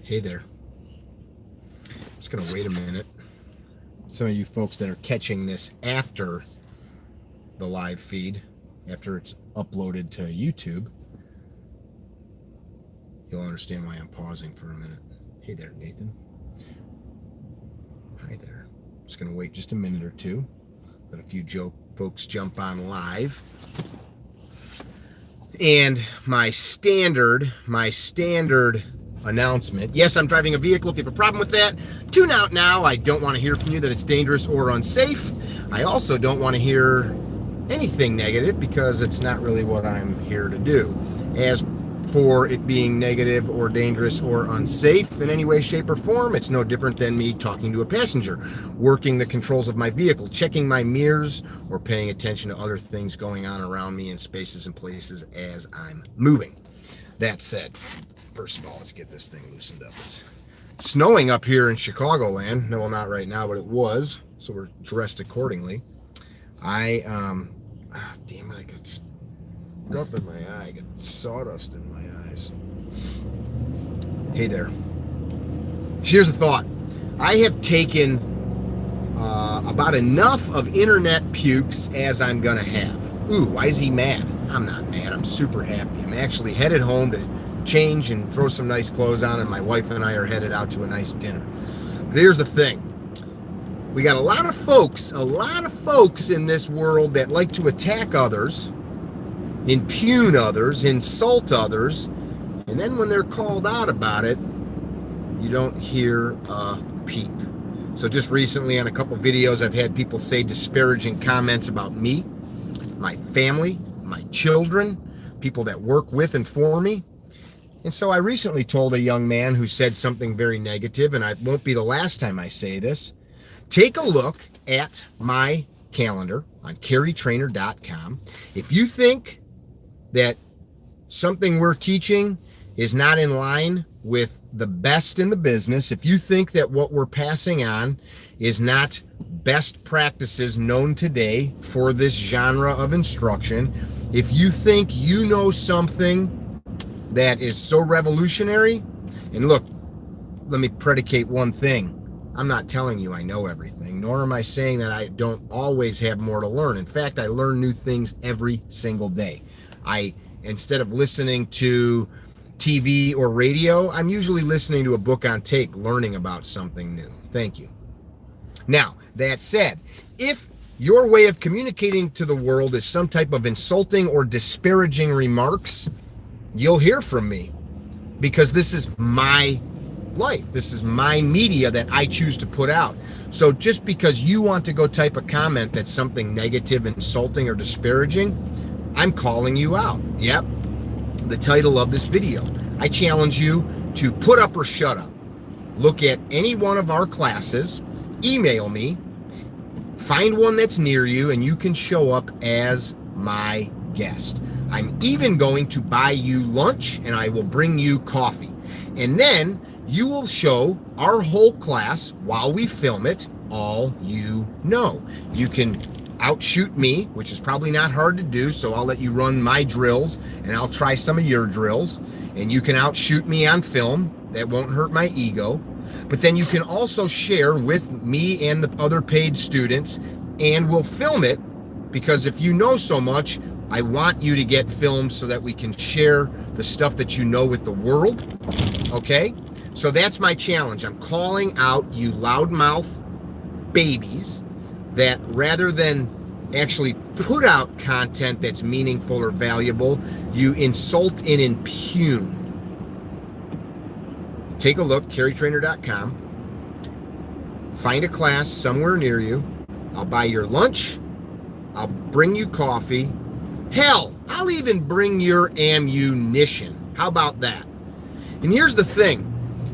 Hey there. Just going to wait a minute. Some of you folks that are catching this after the live feed, after it's uploaded to YouTube, you'll understand why I'm pausing for a minute. Hey there, Nathan. Hi there. Just going to wait just a minute or two. Let a few folks jump on live. And my standard announcement. Yes, I'm driving a vehicle. If you have a problem with that, tune out now. I don't want to hear from you that it's dangerous or unsafe. I also don't want to hear anything negative because it's not really what I'm here to do. As for it being negative or dangerous or unsafe in any way, shape, or form, it's no different than me talking to a passenger, working the controls of my vehicle, checking my mirrors, or paying attention to other things going on around me in spaces and places as I'm moving. That said, first of all, let's get this thing loosened up. It's snowing up here in Chicagoland. No, well, not right now, but it was, so we're dressed accordingly. Damn it, I got stuff in my eye. I got sawdust in my eyes. Hey there. Here's a thought. I have taken about enough of internet pukes as I'm gonna have. Ooh, why is he mad? I'm not mad. I'm super happy. I'm actually headed home to change and throw some nice clothes on, and my wife and I are headed out to a nice dinner. But here's the thing. We got a lot of folks in this world that like to attack others, impugn others, insult others, and then when they're called out about it, you don't hear a peep. So just recently on a couple videos, I've had people say disparaging comments about me, my family, my children, people that work with and for me. And so I recently told a young man who said something very negative, and it won't be the last time I say this. Take a look at my calendar on carrytrainer.com. If you think that something we're teaching is not in line with the best in the business, if you think that what we're passing on is not best practices known today for this genre of instruction, if you think you know something that is so revolutionary, and look, let me predicate one thing. I'm not telling you I know everything, nor am I saying that I don't always have more to learn. In fact, I learn new things every single day. Instead of listening to TV or radio, I'm usually listening to a book on tape, learning about something new. Thank you. Now, that said, if your way of communicating to the world is some type of insulting or disparaging remarks, you'll hear from me, because this is my life. This is my media that I choose to put out. So just because you want to go type a comment that's something negative, insulting, or disparaging, I'm calling you out. Yep. The title of this video. I challenge you to put up or shut up. Look at any one of our classes, email me, find one that's near you, and you can show up as my guest. I'm even going to buy you lunch, and I will bring you coffee. And then you will show our whole class while we film it all you know. You can outshoot me, which is probably not hard to do, so I'll let you run my drills, and I'll try some of your drills. And you can outshoot me on film. That won't hurt my ego. But then you can also share with me and the other paid students, and we'll film it, because if you know so much, I want you to get filmed so that we can share the stuff that you know with the world, okay? So that's my challenge. I'm calling out you loudmouth babies that rather than actually put out content that's meaningful or valuable, you insult and impugn. Take a look, carrytrainer.com. Find a class somewhere near you. I'll buy your lunch. I'll bring you coffee. Hell, I'll even bring your ammunition. How about that? And here's the thing.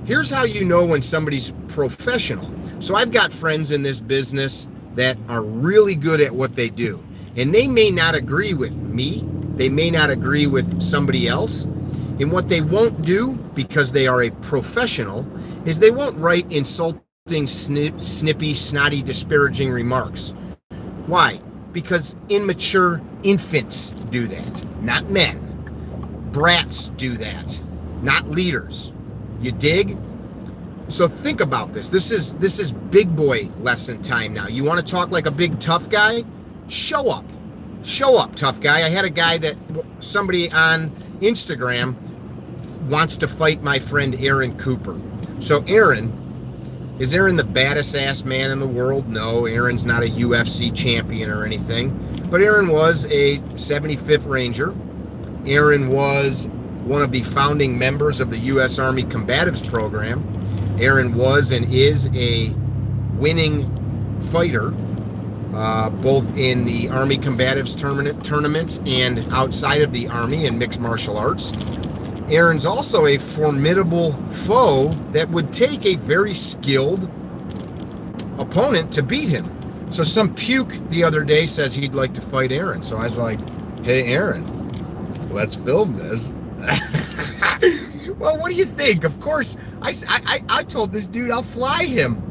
Here's how you know when somebody's professional. So I've got friends in this business that are really good at what they do. And they may not agree with me. They may not agree with somebody else. And what they won't do, because they are a professional, is they won't write insulting, snippy, snotty, disparaging remarks. Why? Because immature infants do that, not men. Brats do that, not leaders. You dig? So think about this. This is big boy lesson time now. You want to talk like a big tough guy? Show up. Show up, tough guy. I had a guy that somebody on Instagram wants to fight my friend Aaron Cooper. So is Aaron the baddest ass man in the world? No, Aaron's not a UFC champion or anything. But Aaron was a 75th Ranger. Aaron was one of the founding members of the U.S. Army Combatives Program. Aaron was and is a winning fighter, both in the Army Combatives tournaments and outside of the Army in mixed martial arts. Aaron's also a formidable foe that would take a very skilled opponent to beat him. So some puke the other day says he'd like to fight Aaron. So I was like, hey, Aaron, let's film this. Well, what do you think? Of course, I told this dude I'll fly him.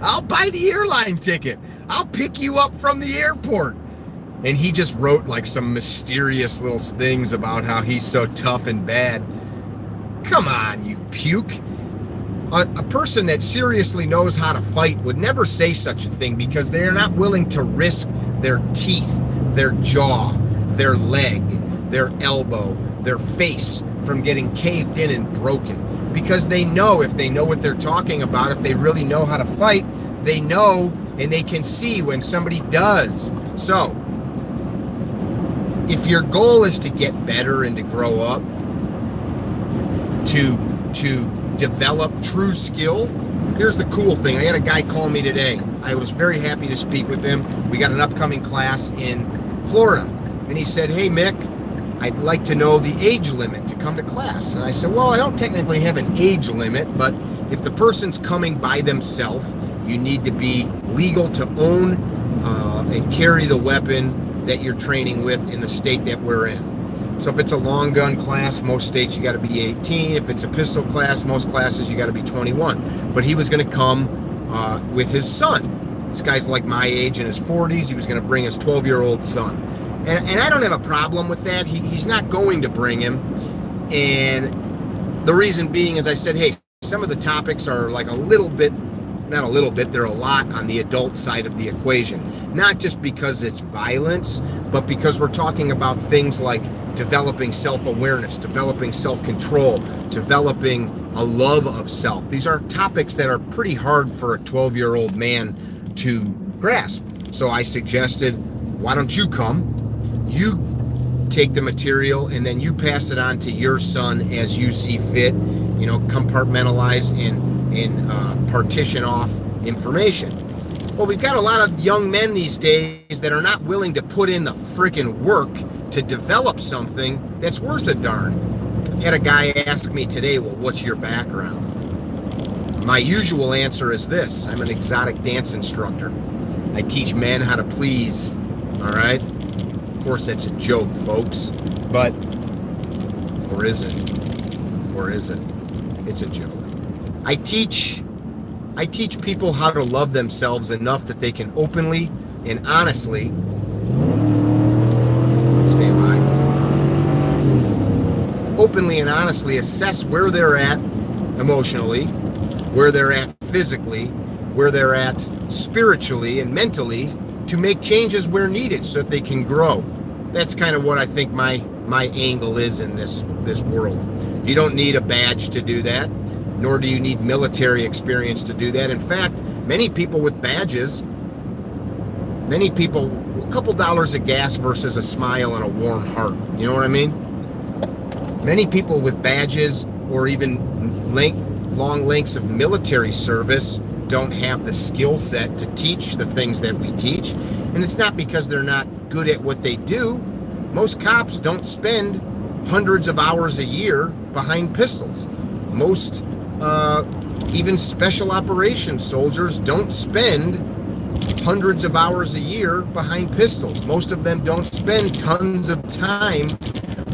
I'll buy the airline ticket. I'll pick you up from the airport. And he just wrote like some mysterious little things about how he's so tough and bad. Come on, you puke. A person that seriously knows how to fight would never say such a thing because they are not willing to risk their teeth, their jaw, their leg, their elbow, their face from getting caved in and broken. Because they know, if they know what they're talking about, if they really know how to fight, they know and they can see when somebody does. So, if your goal is to get better and to grow up, to develop true skill, here's the cool thing. I had a guy call me today. I was very happy to speak with him. We got an upcoming class in Florida. And he said, hey, Mick, I'd like to know the age limit to come to class. And I said, well, I don't technically have an age limit, but if the person's coming by themselves, you need to be legal to own and carry the weapon that you're training with in the state that we're in. So if it's a long gun class, most states you got to be 18. If it's a pistol class, most classes you got to be 21. But he was going to come with his son. This guy's like my age, in his 40s. He was going to bring his 12-year-old son. And I don't have a problem with that. He's not going to bring him. And the reason being is I said, hey, some of the topics are like a little bit, not a little bit, they're a lot on the adult side of the equation. Not just because it's violence, but because we're talking about things like developing self-awareness, developing self-control, developing a love of self. These are topics that are pretty hard for a 12-year-old man to grasp. So I suggested, why don't you come? You take the material and then you pass it on to your son as you see fit, you know, compartmentalize and partition off information. Well, we've got a lot of young men these days that are not willing to put in the freaking work to develop something that's worth a darn. I had a guy ask me today, well, what's your background? My usual answer is this: I'm an exotic dance instructor. I teach men how to please, all right? Of course, that's a joke, folks, but, or is it? It's a joke. I teach people how to love themselves enough that they can openly and honestly, stand by, openly and honestly assess where they're at emotionally, where they're at physically, where they're at spiritually and mentally, to make changes where needed so that they can grow. That's kind of what I think my angle is in this world. You don't need a badge to do that, nor do you need military experience to do that. In fact, many people with badges, a couple dollars of gas versus a smile and a warm heart. You know what I mean? Many people with badges or even long lengths of military service don't have the skill set to teach the things that we teach. And it's not because they're not good at what they do. Most cops don't spend hundreds of hours a year behind pistols. Most even special operations soldiers don't spend hundreds of hours a year behind pistols. Most of them don't spend tons of time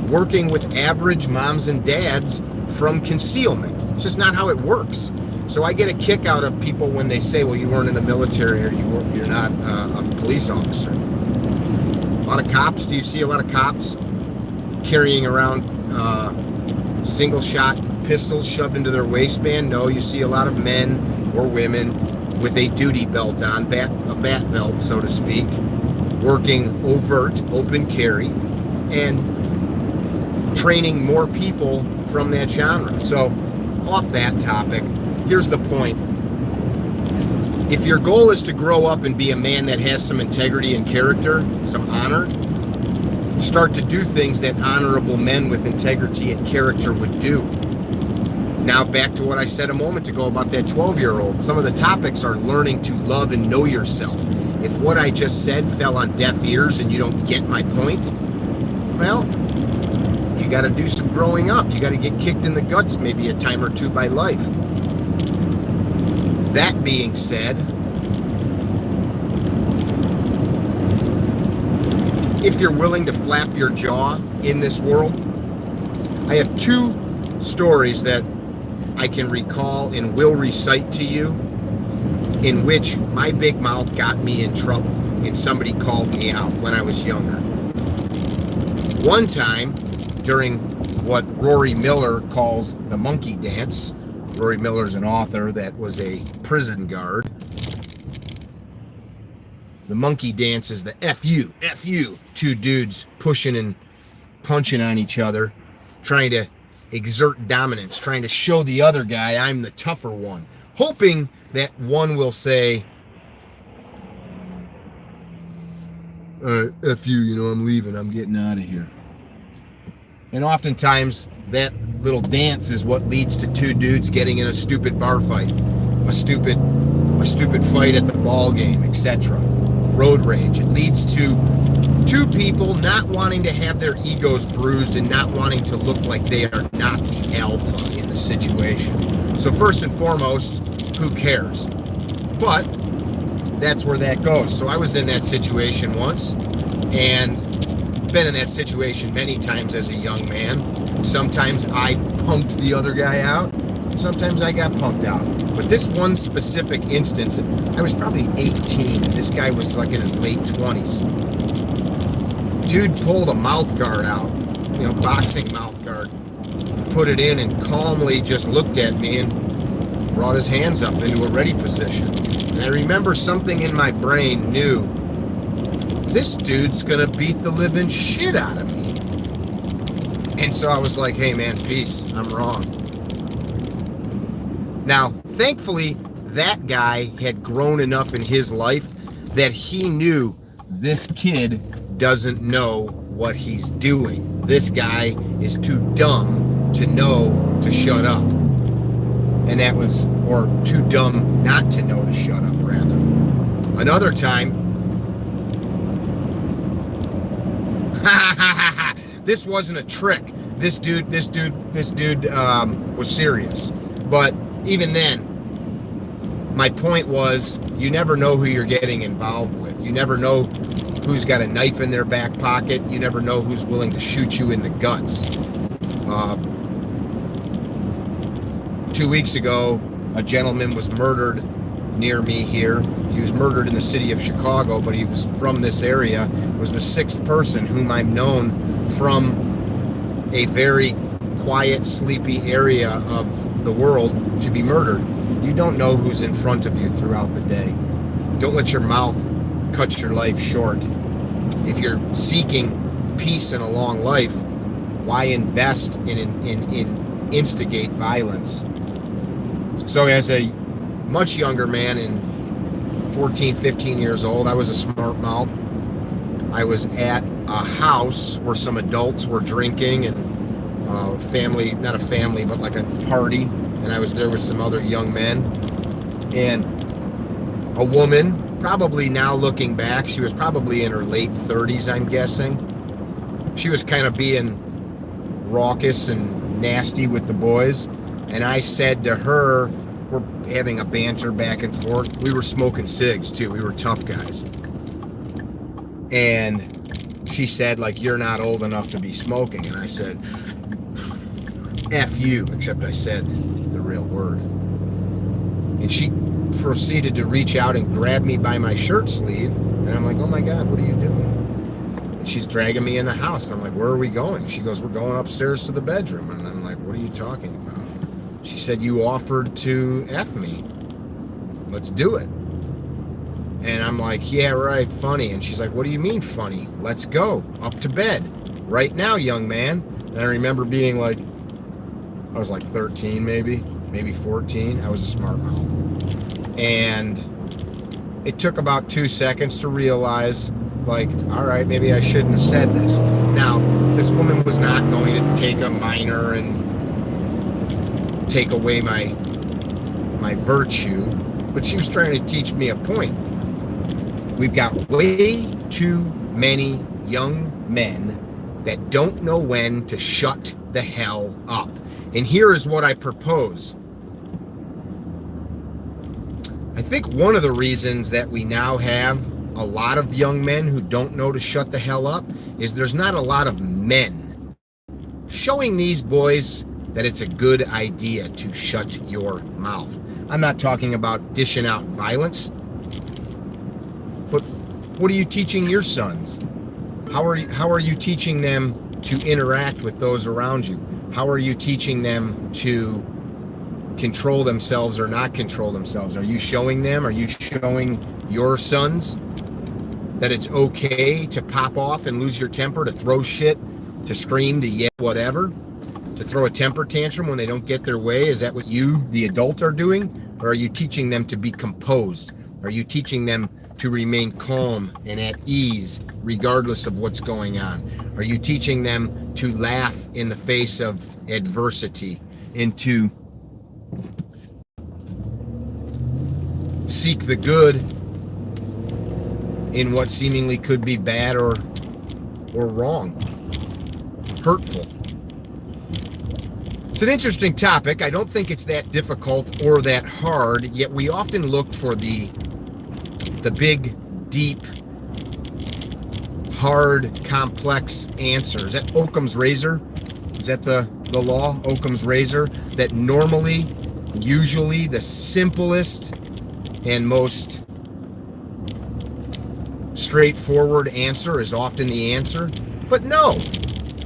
working with average moms and dads from concealment. It's just not how it works. So I get a kick out of people when they say, well, you weren't in the military or you're not a police officer. A lot of cops, do you see a lot of cops carrying around single shot pistols shoved into their waistband. No, you see a lot of men or women with a duty belt on, a bat belt, so to speak, working overt, open carry, and training more people from that genre. So, off that topic, here's the point. If your goal is to grow up and be a man that has some integrity and character, some honor, start to do things that honorable men with integrity and character would do. Now back to what I said a moment ago about that 12-year-old. Some of the topics are learning to love and know yourself. If what I just said fell on deaf ears and you don't get my point, well, you got to do some growing up. You got to get kicked in the guts maybe a time or two by life. That being said, if you're willing to flap your jaw in this world, I have two stories that I can recall and will recite to you in which my big mouth got me in trouble and somebody called me out when I was younger. One time, during what Rory Miller calls the monkey dance, Rory Miller's an author that was a prison guard. The monkey dance is the F you, two dudes pushing and punching on each other, trying to exert dominance, trying to show the other guy I'm the tougher one, hoping that one will say, F you, I'm leaving, I'm getting out of here. And oftentimes, that little dance is what leads to two dudes getting in a stupid bar fight, a stupid fight at the ball game, etc. Road rage. It leads to two people not wanting to have their egos bruised and not wanting to look like they are not the alpha in the situation. So first and foremost, who cares? But that's where that goes. So I was in that situation once, and been in that situation many times as a young man. Sometimes I punked the other guy out. Sometimes I got punked out. But this one specific instance, I was probably 18, and this guy was like in his late 20s. Dude pulled a mouth guard out, boxing mouth guard, put it in and calmly just looked at me and brought his hands up into a ready position. And I remember something in my brain knew, this dude's gonna beat the living shit out of me. And so I was like, hey man, peace, I'm wrong. Now, thankfully, that guy had grown enough in his life that he knew this kid doesn't know what he's doing. This guy is too dumb to know to shut up. And that was, or too dumb not to know to shut up, rather. Another time, this wasn't a trick. This dude was serious. But even then, my point was, you never know who you're getting involved with. You never know who's got a knife in their back pocket. You never know who's willing to shoot you in the guts. 2 weeks ago, a gentleman was murdered near me here. He was murdered in the city of Chicago, but he was from this area. It was the sixth person whom I've known from a very quiet, sleepy area of the world to be murdered. You don't know who's in front of you throughout the day. Don't let your mouth cut your life short. If you're seeking peace and a long life, why invest in instigate violence? So as a much younger man, in 14, 15 years old, I was a smart mouth. I was at a house where some adults were drinking and family, not a family, but like a party. And I was there with some other young men. And a woman, probably now looking back, she was probably in her late 30s, I'm guessing. She was kind of being raucous and nasty with the boys. And I said to her, we're having a banter back and forth. We were smoking cigs too. We were tough guys. And she said, like, you're not old enough to be smoking. And I said, F you, except I said the real word. And she proceeded to reach out and grab me by my shirt sleeve. And I'm like, oh my God, what are you doing? And she's dragging me in the house. And I'm like, where are we going? She goes, we're going upstairs to the bedroom. And I'm like, what are you talking about? She said, you offered to F me. Let's do it. And I'm like, yeah, right, funny. And she's like, what do you mean funny? Let's go. Up to bed. Right now, young man. And I remember being like, I was like 13 maybe 14. I was a smart mouth. And it took about 2 seconds to realize, like, all right, maybe I shouldn't have said this. Now, this woman was not going to take a minor and take away my virtue, but she was trying to teach me a point. We've got way too many young men that don't know when to shut the hell up. And here is what I propose. I think one of the reasons that we now have a lot of young men who don't know to shut the hell up is there's not a lot of men showing these boys that it's a good idea to shut your mouth. I'm not talking about dishing out violence, but what are you teaching your sons? How are you teaching them to interact with those around you? How are you teaching them to control themselves or not control themselves? Are you showing your sons that it's okay to pop off and lose your temper, to throw shit, to scream, to yell, whatever, to throw a temper tantrum when they don't get their way? Is that what you, the adult, are doing? Or are you teaching them to be composed? Are you teaching them to remain calm and at ease regardless of what's going on? Are you teaching them to laugh in the face of adversity and to seek the good in what seemingly could be bad or wrong, hurtful? It's an interesting topic. I don't think it's that difficult or that hard, yet we often look for the big, deep, hard, complex answer. Is that Occam's razor? Is that the law, Occam's razor? That normally, usually, the simplest and most straightforward answer is often the answer. But no.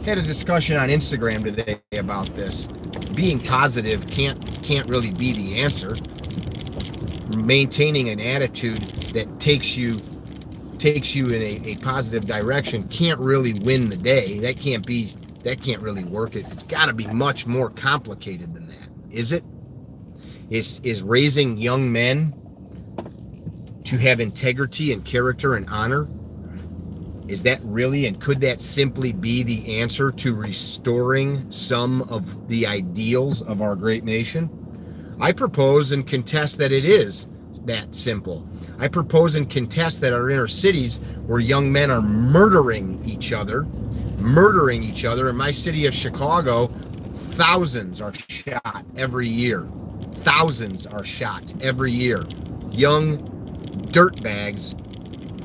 Had a discussion on Instagram today about this. Being positive can't really be the answer. Maintaining an attitude that takes you in a positive direction can't really win the day. That can't really work. It's got to be much more complicated than that. Is it? Is raising young men to have integrity and character and honor, is that really, and could that simply be the answer to restoring some of the ideals of our great nation? I propose and contest that it is that simple. I propose and contest that our inner cities, where young men are murdering each other. In my city of Chicago, thousands are shot every year. Young dirtbags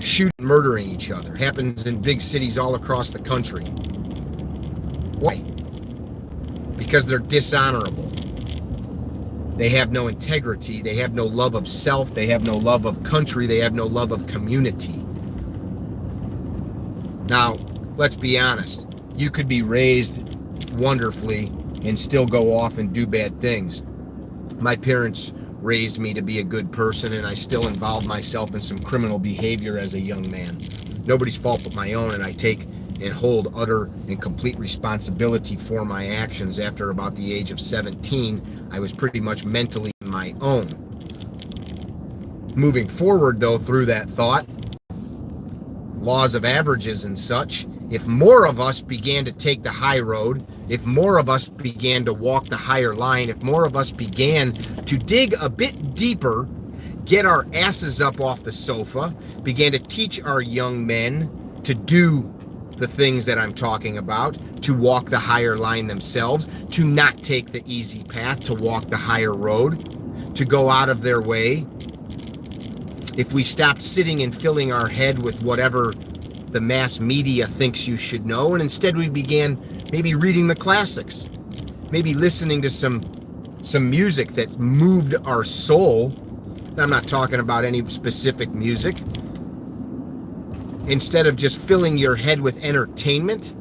shooting, murdering each other. Happens in big cities all across the country. Why? Because they're dishonorable. They have no integrity. They have no love of self. They have no love of country. They have no love of community. Now, let's be honest. You could be raised wonderfully and still go off and do bad things. My parents raised me to be a good person, and I still involved myself in some criminal behavior as a young man. Nobody's fault but my own, and I take and hold utter and complete responsibility for my actions. After about the age of 17, I was pretty much mentally on my own. Moving forward, though, through that thought, laws of averages and such, if more of us began to take the high road, if more of us began to walk the higher line, if more of us began to dig a bit deeper, get our asses up off the sofa, began to teach our young men to do the things that I'm talking about, to walk the higher line themselves, to not take the easy path, to walk the higher road, to go out of their way. If we stopped sitting and filling our head with whatever the mass media thinks you should know, and instead we began maybe reading the classics, maybe listening to some music that moved our soul. I'm not talking about any specific music. Instead of just filling your head with entertainment,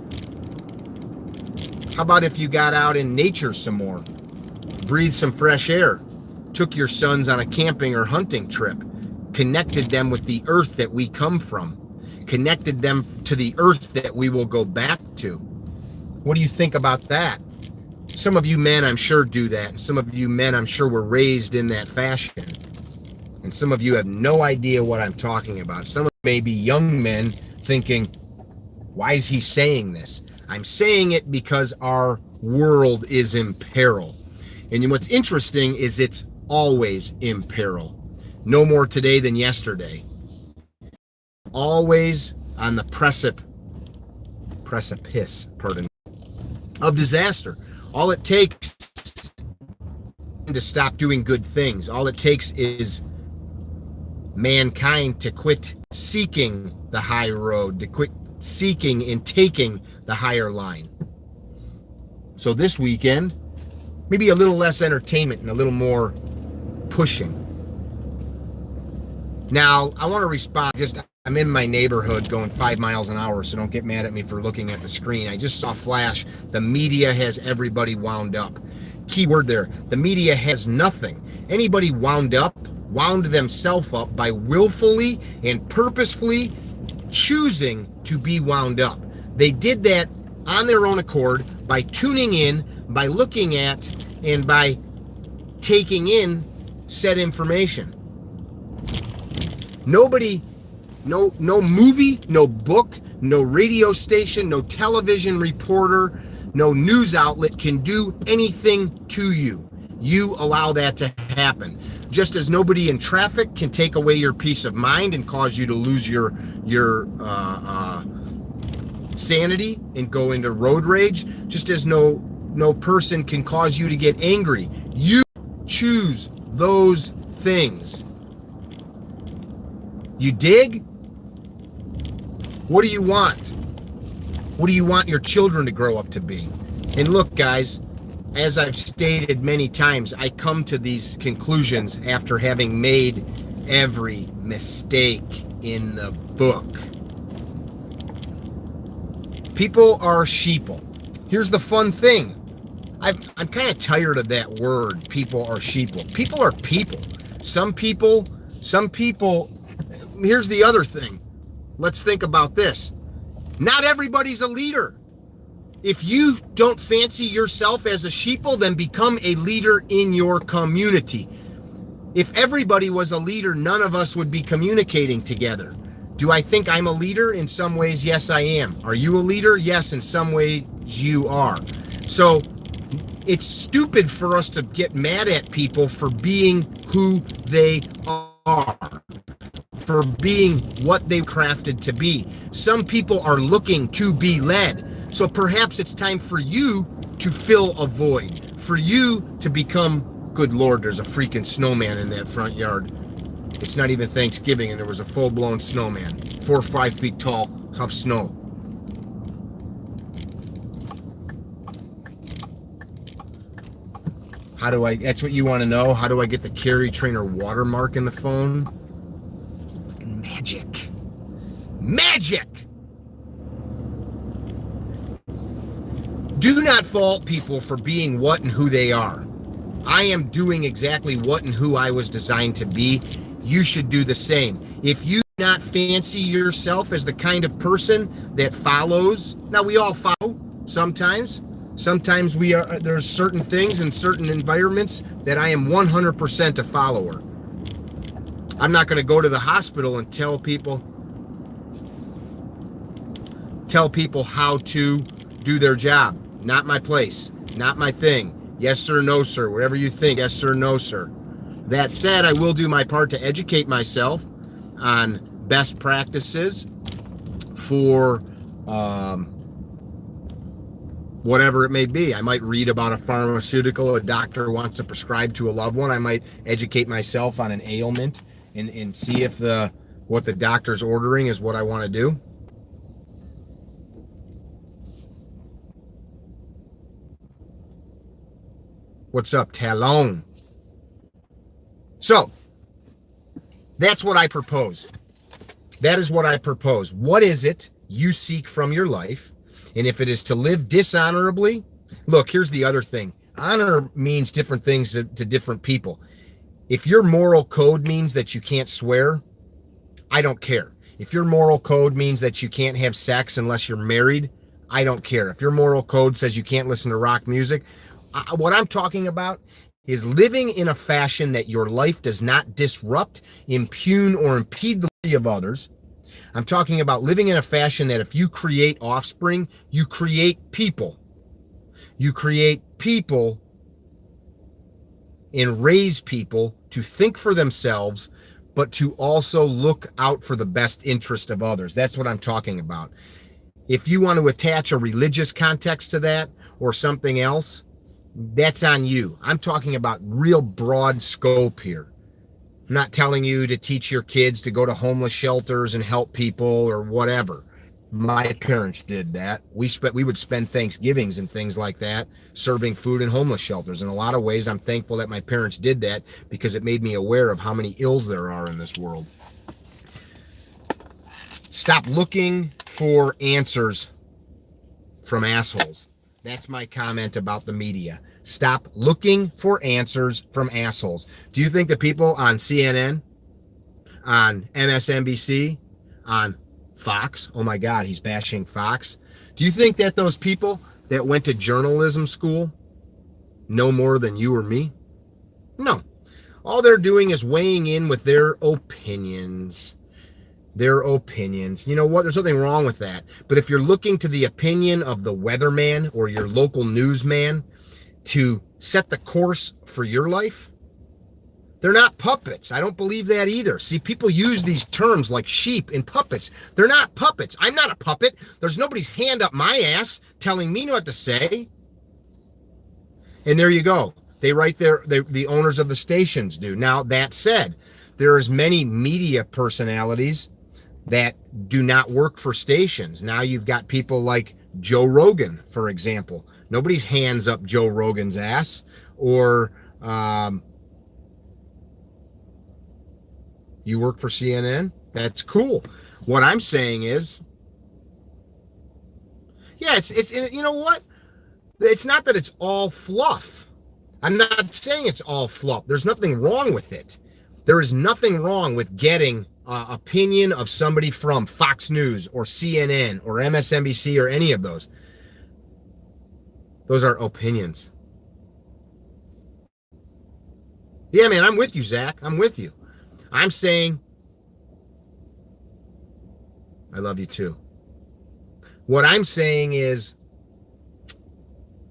how about if you got out in nature some more? breathed some fresh air, took your sons on a camping or hunting trip, connected them with the earth that we come from, connected them to the earth that we will go back to. What do you think about that? Some of you men, I'm sure, do that. And some of you men, I'm sure, were raised in that fashion. And some of you have no idea what I'm talking about. Some of you may be young men thinking, why is he saying this? I'm saying it because our world is in peril. And what's interesting is it's always in peril. No more today than yesterday. Always on the precipice, of disaster. All it takes to stop doing good things. All it takes is mankind to quit seeking the high road, to quit seeking and taking the higher line. So this weekend, maybe a little less entertainment and a little more pushing. Now, I want to respond. I'm in my neighborhood going 5 miles an hour, so don't get mad at me for looking at the screen. I just saw a flash. The media has everybody wound up. Key word there. The media has nothing. Anybody wound themselves up by willfully and purposefully choosing to be wound up. They did that on their own accord by tuning in, by looking at, and by taking in said information. Nobody, no movie, no book, no radio station, no television reporter, no news outlet can do anything to you. You allow that to happen. Just as nobody in traffic can take away your peace of mind and cause you to lose your sanity and go into road rage, just as no person can cause you to get angry. You choose those things. You dig? What do you want? What do you want your children to grow up to be? And look, guys, as I've stated many times, I come to these conclusions after having made every mistake in the book. People are sheeple. Here's the fun thing. I'm kind of tired of that word, people are sheeple. People are people. Some people, here's the other thing. Let's think about this. Not everybody's a leader. If you don't fancy yourself as a sheeple, then become a leader in your community. If everybody was a leader, none of us would be communicating together. Do I think I'm a leader? In some ways, yes, I am. Are you a leader? Yes, in some ways you are. So it's stupid for us to get mad at people for being who they are, for being what they crafted to be. Some people are looking to be led. So perhaps it's time for you to fill a void, for you to become, good Lord, there's a freaking snowman in that front yard. It's not even Thanksgiving and there was a full-blown snowman, 4 or 5 feet tall, tough snow. That's what you want to know? How do I get the Carry Trainer watermark in the phone? Fucking magic. Magic! Do not fault people for being what and who they are. I am doing exactly what and who I was designed to be. You should do the same. If you do not fancy yourself as the kind of person that follows, now we all follow sometimes. Sometimes there's certain things in certain environments that I am 100% a follower. I'm not going to go to the hospital and tell people how to do their job. Not my place, not my thing. Yes, sir, no, sir. Whatever you think, yes, sir, no, sir. That said, I will do my part to educate myself on best practices for whatever it may be. I might read about a pharmaceutical a doctor wants to prescribe to a loved one. I might educate myself on an ailment and see if what the doctor's ordering is what I want to do. What's up, Talon? So, that's what I propose. That is what I propose. What is it you seek from your life? And if it is to live dishonorably, look, here's the other thing. Honor means different things to different people. If your moral code means that you can't swear, I don't care. If your moral code means that you can't have sex unless you're married, I don't care. If your moral code says you can't listen to rock music, what I'm talking about is living in a fashion that your life does not disrupt, impugn, or impede the liberty of others. I'm talking about living in a fashion that if you create offspring, you create people. You create people and raise people to think for themselves, but to also look out for the best interest of others. That's what I'm talking about. If you want to attach a religious context to that or something else, that's on you. I'm talking about real broad scope here. I'm not telling you to teach your kids to go to homeless shelters and help people or whatever. My parents did that. We would spend Thanksgivings and things like that serving food in homeless shelters. In a lot of ways, I'm thankful that my parents did that because it made me aware of how many ills there are in this world. Stop looking for answers from assholes. That's my comment about the media. Stop looking for answers from assholes. Do you think the people on CNN, on MSNBC, on Fox, oh my God, he's bashing Fox. Do you think that those people that went to journalism school know more than you or me? No. All they're doing is weighing in with their opinions. Their opinions. You know what? There's nothing wrong with that. But if you're looking to the opinion of the weatherman or your local newsman to set the course for your life, they're not puppets. I don't believe that either. See, people use these terms like sheep and puppets. They're not puppets. I'm not a puppet. There's nobody's hand up my ass telling me what to say. And there you go. They write the owners of the stations do. Now, that said, there's many media personalities that do not work for stations. Now you've got people like Joe Rogan, for example. Nobody's hands up Joe Rogan's ass. Or you work for CNN? That's cool. What I'm saying is, yeah, it's you know what? It's not that it's all fluff. I'm not saying it's all fluff. There's nothing wrong with it. There is nothing wrong with getting opinion of somebody from Fox News or CNN or MSNBC or any of those. Those are opinions. Yeah, man, I'm with you, Zach. I'm with you. I'm saying I love you too. What I'm saying is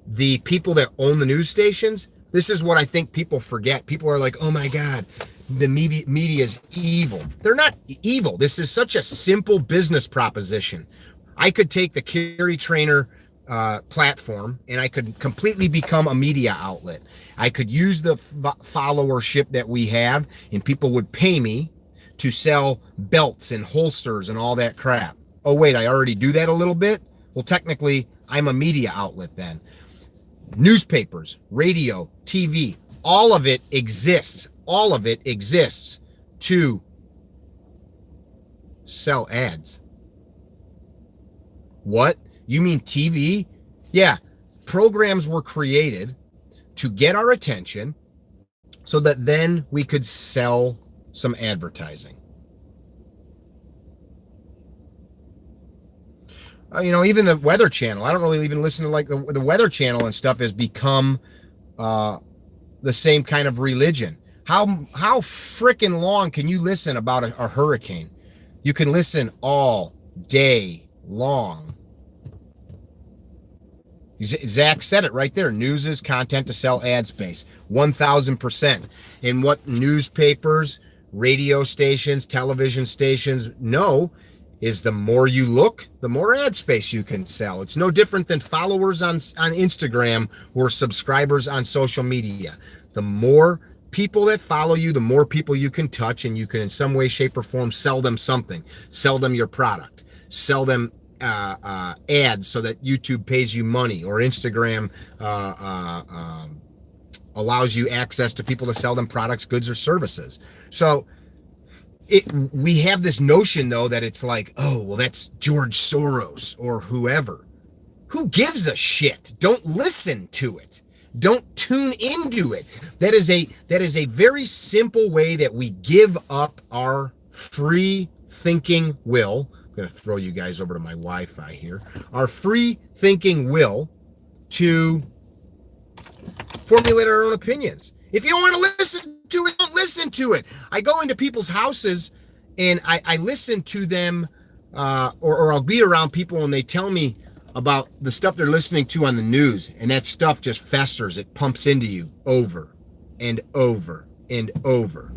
the people that own the news stations, this is what I think people forget. People are like, oh my God, the media is evil. They're not evil. This is such a simple business proposition. I could take the Carey Trainer platform and I could completely become a media outlet. I could use the followership that we have and people would pay me to sell belts and holsters and all that crap. Oh wait, I already do that a little bit? Well, technically, I'm a media outlet then. Newspapers, radio, TV, all of it exists. All of it exists to sell ads. What? You mean TV? Yeah. Programs were created to get our attention so that then we could sell some advertising. Even the Weather Channel. I don't really even listen to like the Weather Channel and stuff has become the same kind of religion. How freaking long can you listen about a hurricane? You can listen all day long. Zach said it right there. News is content to sell ad space. 1,000%. And what newspapers, radio stations, television stations know is the more you look, the more ad space you can sell. It's no different than followers on Instagram or subscribers on social media. The more people that follow you, the more people you can touch, and you can in some way, shape, or form sell them something. Sell them your product. Sell them ads so that YouTube pays you money, or Instagram allows you access to people to sell them products, goods, or services. So we have this notion, though, that it's like, oh, well, that's George Soros or whoever. Who gives a shit? Don't listen to it. Don't tune into it. That is a very simple way that we give up our free thinking will. I'm going to throw you guys over to my Wi-Fi here. Our free thinking will to formulate our own opinions. If you don't want to listen to it, don't listen to it. I go into people's houses and I listen to them, or I'll be around people and they tell me about the stuff they're listening to on the news, and that stuff just festers. It pumps into you over and over and over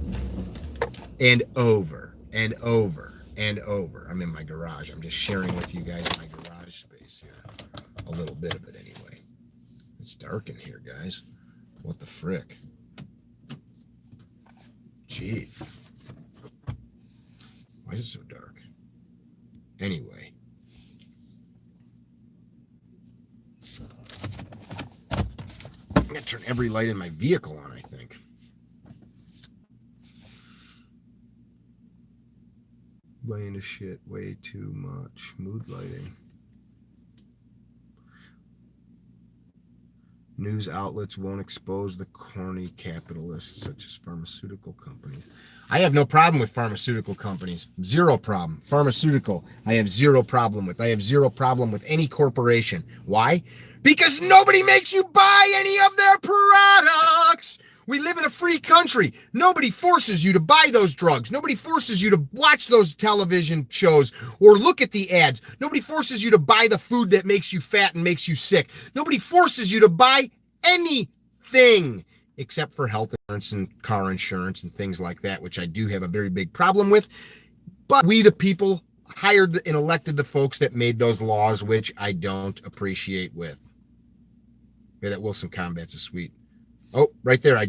and over and over and over. I'm in my garage. I'm just sharing with you guys my garage space here. A little bit of it anyway. It's dark in here, guys. What the frick? Jeez. Why is it so dark? Anyway. I'm going to turn every light in my vehicle on, I think. Way into shit, way too much. Mood lighting. News outlets won't expose the corny capitalists such as pharmaceutical companies. I have no problem with pharmaceutical companies. Zero problem. Pharmaceutical, I have zero problem with. I have zero problem with any corporation. Why? Because nobody makes you buy any of their products. We live in a free country. Nobody forces you to buy those drugs. Nobody forces you to watch those television shows or look at the ads. Nobody forces you to buy the food that makes you fat and makes you sick. Nobody forces you to buy anything except for health insurance and car insurance and things like that, which I do have a very big problem with. But we, the people, hired and elected the folks that made those laws, which I don't appreciate with. Yeah, that Wilson Combat's a sweet. Oh, right there. I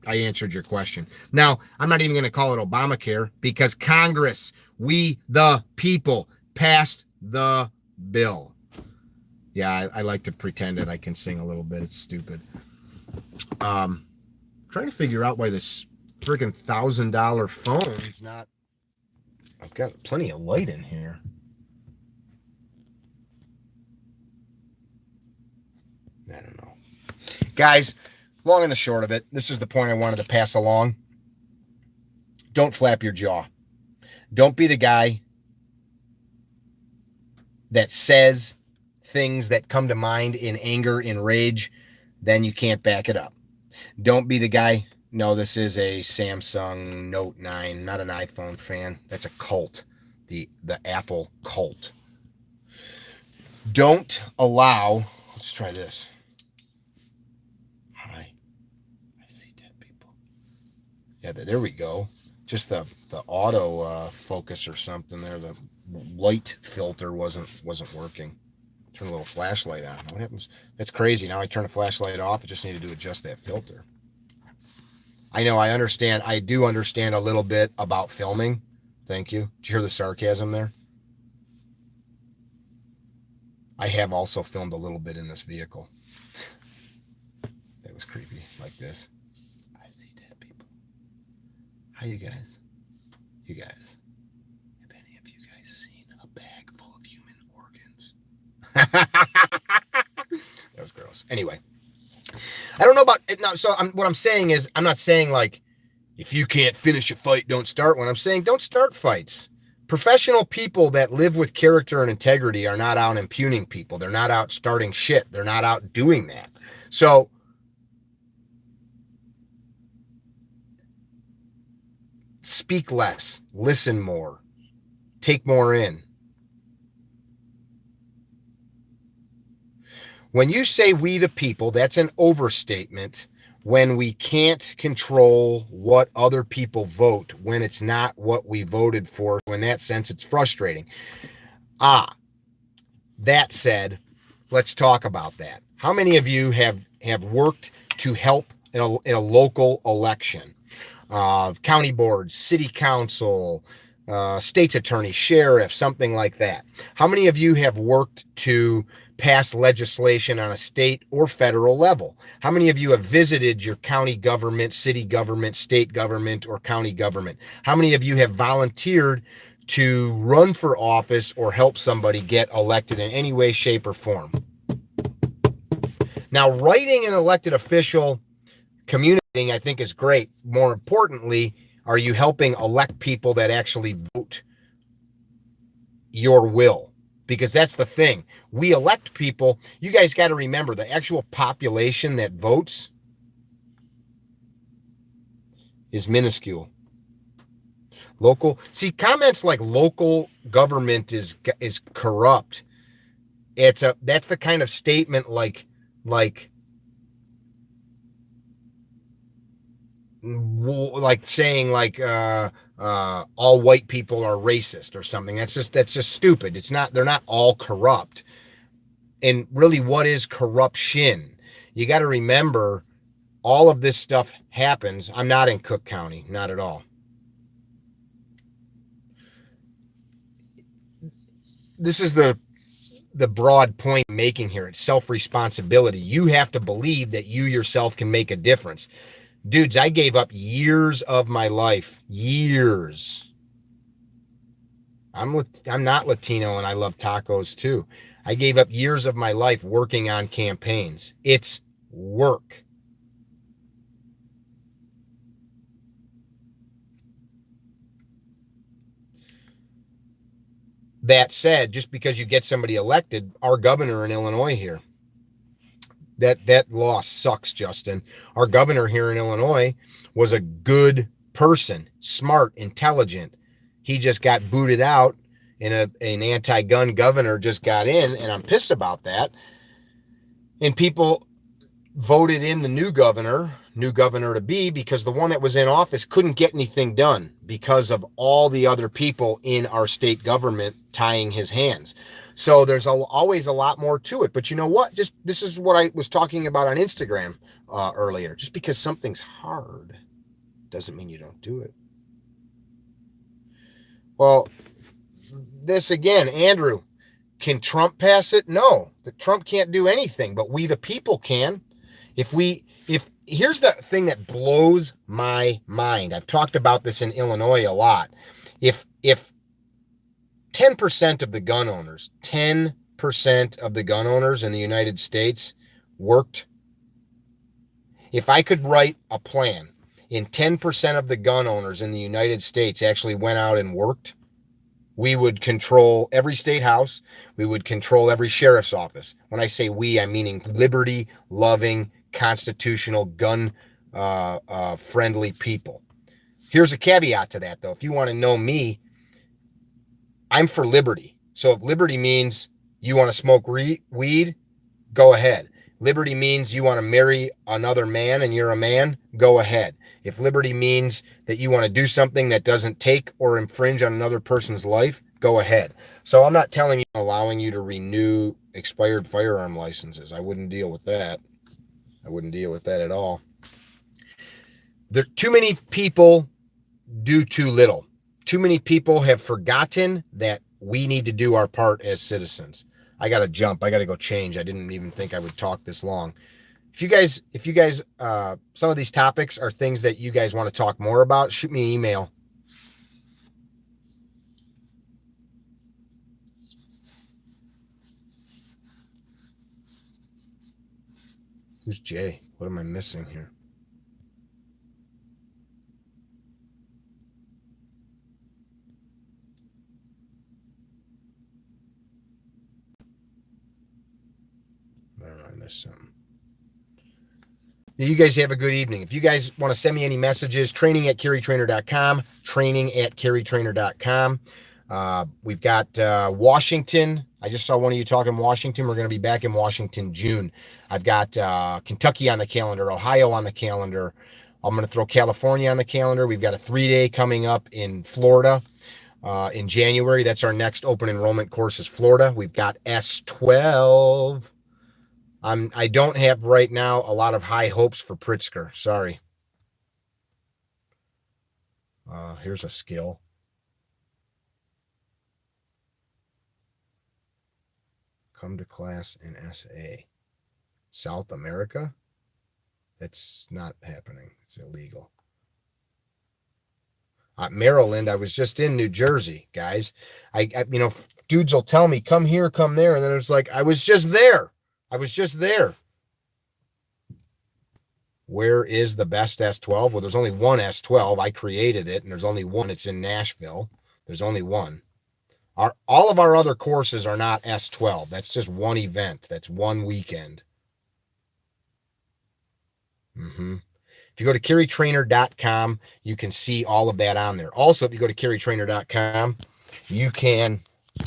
answered your question. Now, I'm not even going to call it Obamacare because Congress, we the people, passed the bill. Yeah, I like to pretend that I can sing a little bit. It's stupid. Trying to figure out why this freaking $1,000 phone is not. I've got plenty of light in here. I don't know. Guys, long and the short of it, this is the point I wanted to pass along. Don't flap your jaw. Don't be the guy that says things that come to mind in anger, in rage, then you can't back it up. Don't be the guy. No, this is a Samsung Note 9, not an iPhone fan. That's a cult, the Apple cult. Don't allow, let's try this. Hi, I see dead people. Yeah, there we go. Just the auto focus or something there. The light filter wasn't working. Turn a little flashlight on. What happens? That's crazy. Now I turn the flashlight off. I just needed to adjust that filter. I know, I understand. I do understand a little bit about filming. Thank you. Did you hear the sarcasm there? I have also filmed a little bit in this vehicle. That was creepy, like this. I see dead people. Hi, you guys. You guys. Have any of you guys seen a bag full of human organs? That was gross. Anyway. I don't know about it now. So what I'm saying is, I'm not saying like, if you can't finish a fight, don't start one. I'm saying don't start fights. Professional people that live with character and integrity are not out impugning people. They're not out starting shit. They're not out doing that. So speak less, listen more, take more in. When you say we the people, that's an overstatement when we can't control what other people vote, when it's not what we voted for. In that sense, it's frustrating. That said, let's talk about that. How many of you have worked to help in a local election? County boards, city council, state's attorney, sheriff, something like that. How many of you have worked to pass legislation on a state or federal level? How many of you have visited your county government, city government, state government, or county government? How many of you have volunteered to run for office or help somebody get elected in any way, shape, or form? Now, writing an elected official, communicating, I think is great. More importantly, are you helping elect people that actually vote your will? Because that's the thing. We elect people. You guys got to remember the actual population that votes is minuscule. Local, see, comments like local government is corrupt. That's the kind of statement like saying all white people are racist or something. That's just stupid. They're not all corrupt. And really, what is corruption? You got to remember all of this stuff happens. I'm not in Cook County, not at all. This is the broad point I'm making here. It's self-responsibility. You have to believe that you yourself can make a difference. Dudes, I gave up years of my life. Years. I'm not Latino and I love tacos too. I gave up years of my life working on campaigns. It's work. That said, just because you get somebody elected, our governor in Illinois here, that law sucks, Justin. Our governor here in Illinois was a good person, smart, intelligent. He just got booted out, and an anti-gun governor just got in, and I'm pissed about that. And people voted in the new governor to be, because the one that was in office couldn't get anything done because of all the other people in our state government tying his hands. So there's always a lot more to it. But you know what? This is what I was talking about on Instagram earlier. Just because something's hard doesn't mean you don't do it. Well, this again, Andrew, can Trump pass it? No, Trump can't do anything, but we the people can. If here's the thing that blows my mind. I've talked about this in Illinois a lot. If 10% of the gun owners, 10% of the gun owners in the United States worked, if I could write a plan and 10% of the gun owners in the United States actually went out and worked, we would control every state house. We would control every sheriff's office. When I say we, I'm meaning liberty-loving, constitutional, gun-friendly people. Here's a caveat to that, though. If you want to know me, I'm for liberty. So if liberty means you want to smoke weed, go ahead. Liberty means you want to marry another man and you're a man, go ahead. If liberty means that you want to do something that doesn't take or infringe on another person's life, go ahead. So I'm not telling you, allowing you to renew expired firearm licenses. I wouldn't deal with that. I wouldn't deal with that at all. There too many people do too little. Too many people have forgotten that we need to do our part as citizens. I got to jump. I got to go change. I didn't even think I would talk this long. If you guys, some of these topics are things that you guys want to talk more about, shoot me an email. Who's Jay? What am I missing here? I missed something. You guys have a good evening. If you guys want to send me any messages, training@carrytrainer.com, training@carrytrainer.com. We've got Washington. I just saw one of you talking Washington. We're going to be back in Washington June. I've got Kentucky on the calendar, Ohio on the calendar. I'm going to throw California on the calendar. We've got a 3-day coming up in Florida in January. That's our next open enrollment course is Florida. We've got S12. I don't have right now a lot of high hopes for Pritzker. Sorry. Here's a skill. Come to class in SA. South America? That's not happening. It's illegal. Maryland, I was just in New Jersey, guys. I dudes will tell me, come here, come there. And then it's like, I was just there. Where is the best S12? Well, there's only one S12. I created it, and there's only one. It's in Nashville. There's only one. All of our other courses are not S12. That's just one event. That's one weekend. If you go to carrytrainer.com, you can see all of that on there. Also, if you go to carrytrainer.com, you can,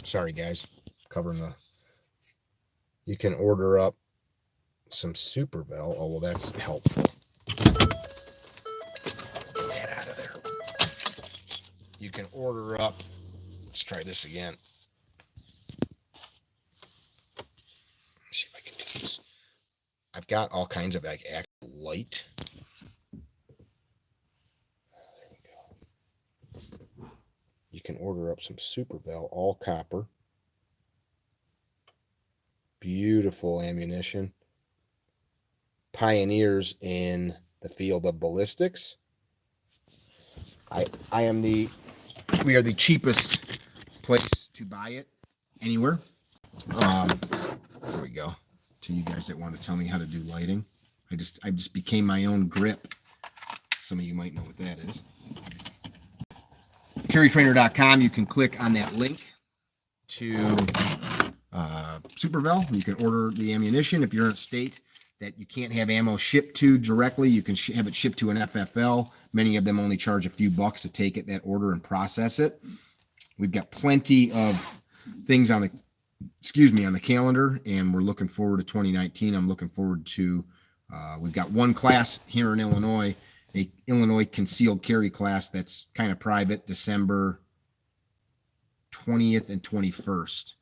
sorry guys, covering the, you can order up some Supervel. Oh, well, that's helpful. Get that out of there. You can order up, let's try this again. Let's see if I can do this. I've got all kinds of like actual light. There we go. You can order up some Supervel, all copper. Beautiful ammunition. Pioneers in the field of ballistics. We are the cheapest place to buy it anywhere. There we go. To you guys that want to tell me how to do lighting, I just became my own grip. Some of you might know what that is. Carrytrainer.com. You can click on that link to Supervel. You can order the ammunition. If you're in a state that you can't have ammo shipped to directly, you can have it shipped to an FFL. Many of them only charge a few bucks to take it, that order, and process it. We've got plenty of things on the calendar, and we're looking forward to 2019. I'm looking forward to, we've got one class here in Illinois, a Illinois concealed carry class that's kind of private, December 20th and 21st.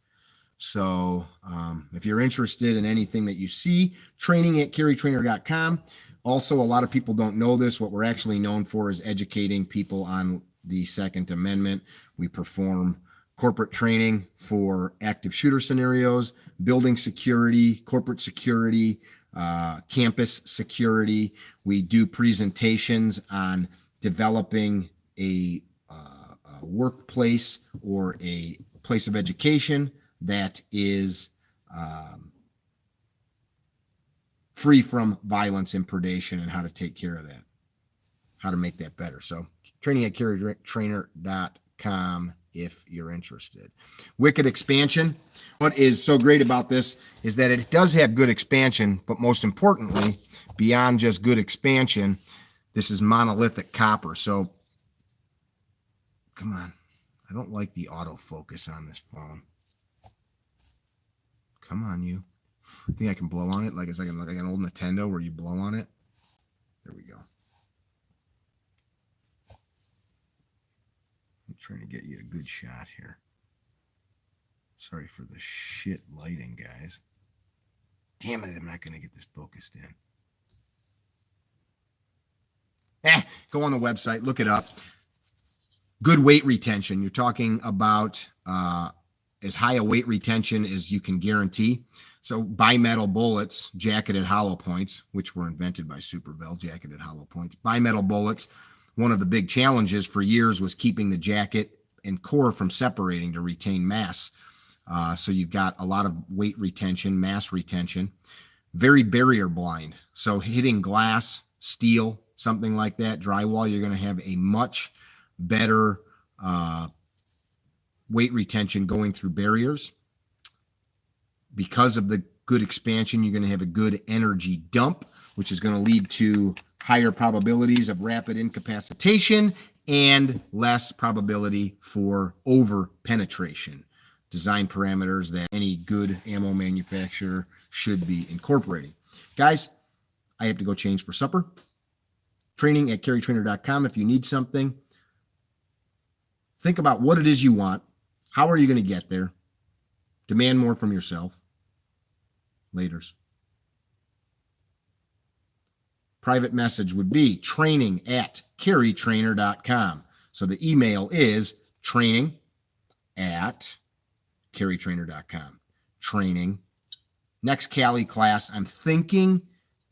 So if you're interested in anything that you see, training at carrytrainer.com. Also, a lot of people don't know this. What we're actually known for is educating people on the Second Amendment. We perform corporate training for active shooter scenarios, building security, corporate security, campus security. We do presentations on developing a workplace or a place of education that is free from violence and predation, and how to take care of that, how to make that better. So training at carrytrainer.com if you're interested. Wicked expansion. What is so great about this is that it does have good expansion, but most importantly, beyond just good expansion, this is monolithic copper. So come on. I don't like the autofocus on this phone. Come on, you. I think I can blow on it like it's like an old Nintendo where you blow on it. There we go. I'm trying to get you a good shot here. Sorry for the shit lighting, guys. Damn it, I'm not going to get this focused in. Go on the website, look it up. Good weight retention. You're talking about as high a weight retention as you can guarantee. So bimetal bullets, jacketed hollow points, which were invented by Supervel, jacketed hollow points. Bimetal bullets, one of the big challenges for years was keeping the jacket and core from separating to retain mass. So you've got a lot of weight retention, mass retention, very barrier blind. So hitting glass, steel, something like that, drywall, you're going to have a much better weight retention going through barriers. Because of the good expansion, you're going to have a good energy dump, which is going to lead to higher probabilities of rapid incapacitation and less probability for over penetration. Design parameters that any good ammo manufacturer should be incorporating. Guys, I have to go change for supper. Training at carrytrainer.com. If you need something, think about what it is you want. How are you going to get there? Demand more from yourself. Laters. Private message would be training at carrytrainer.com. So the email is training at carrytrainer.com. Training. Next Cali class, I'm thinking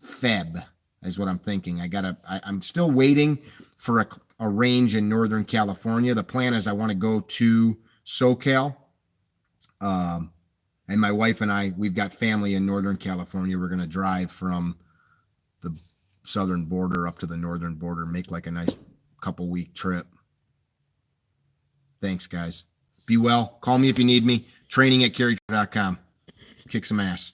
Feb is what I'm thinking. I'm still waiting for a range in Northern California. The plan is I want to go to SoCal. And my wife and I, we've got family in Northern California. We're going to drive from the southern border up to the northern border, make like a nice couple week trip. Thanks, guys. Be well. Call me if you need me. Training@carry.com. Kick some ass.